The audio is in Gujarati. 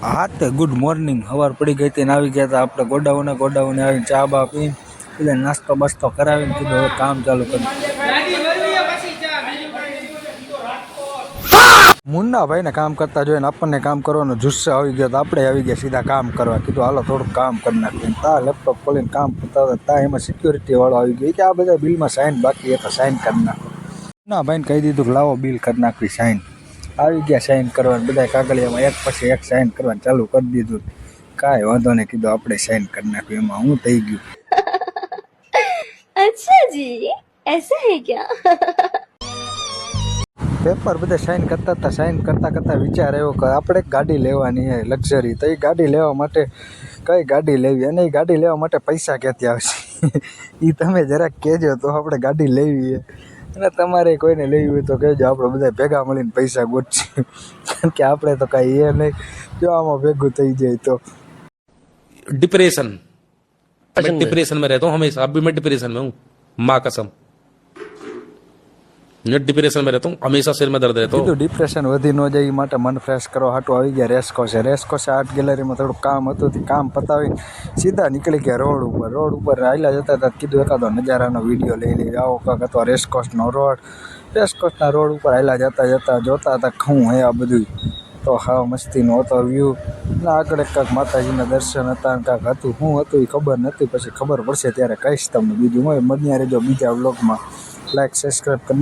હા તે ગુડ મોર્નિંગ. સવાર પડી ગઈ હતી ને આવી ગયા હતા આપણે ગોડાઉને આવીને ચા બા પીને એટલે નાસ્તો બાસ્તો કરાવીને કીધું હવે કામ ચાલુ કર્યું. મુન્નાભાઈને કામ કરતા જોઈને આપણને કામ કરવાનો જુસ્સો આવી ગયો તો આપણે આવી ગયા સીધા કામ કરવા. કીધું હાલો થોડુંક કામ કરી નાખ્યું. તા લેપટોપ ખોલીને કામ કરતા હતા તા એમાં સિક્યોરિટી વાળો આવી ગયો કે આ બધા બિલમાં સાઇન બાકી હતા, સાઇન કરી નાખો. મુન્નાભાઈને કહી દીધું કે લાવો બિલ કરી નાખવી સાઇન. આવી ગયા સાઇન કરવાનું, બધા કાગળિયામાં એક પછી એક સાઇન કરવાનું ચાલુ કરી દીધું. કાંઈ વાંધો નહીં કીધું આપણે સાઇન કરી નાખ્યું. એમાં હું થઈ ગયું. अच्छा जी ऐसा है क्या? પેપર બધા સાઇન કરતા હતા. સાઇન કરતાં કરતાં વિચાર આવ્યો કે આપણે એક ગાડી લેવાની છે લક્ઝરી. તો એ ગાડી લેવા માટે કઈ ગાડી લેવી અને એ ગાડી લેવા માટે પૈસા ક્યાંથી આવશે એ તમે જરાક કહેજો તો આપણે ગાડી લેવી છે. અને તમારે કોઈને લેવી હોય તો કહેજો, આપણે બધા ભેગા મળીને પૈસા ગોતશું. કારણ કે આપણે તો કાંઈ એ નહીં જો આમાં ભેગું થઈ જાય તો. डिप्रेशन, मैं डिप्रेशन में रहता हूँ हमेशा. अभी मैं डिप्रेशन में हूँ, माँ कसम. मैं डिप्रेशन में रहता हूँ, हमेशा सिर में दर्द रहता કીધું हूँ. ડિપ્રેશન વધી ન જાય એ માટે મન ફ્રેશ કરો હાટું આવી ગયા રેસકોસે. રેસકોસે આર્ટ ગેલેરીમાં થોડું કામ હતું તે કામ પતાવીને સીધા નીકળી ગયા રોડ ઉપર હાલ્યા જતા હતા. કીધું એકાદો નજારાનો વિડીયો લઈ લઈએ. આવો કાંક હતો રેસકોસનો રોડ. રેસકોસના રોડ ઉપર હાલ્યા જતા જોતા હતા શું હે આ બધું. તો હાવ મસ્તીનો હતો વ્યૂ. ને આગળ કાંઈક માતાજીના દર્શન હતા ને કાંઈક હતું. શું હતું એ ખબર નથી, પછી ખબર પડશે ત્યારે કહીશ તમને. બીજું હોય મળ્યા રહેજો બીજા વ્લોગમાં. લાઈક સબસ્ક્રાઈબ કરી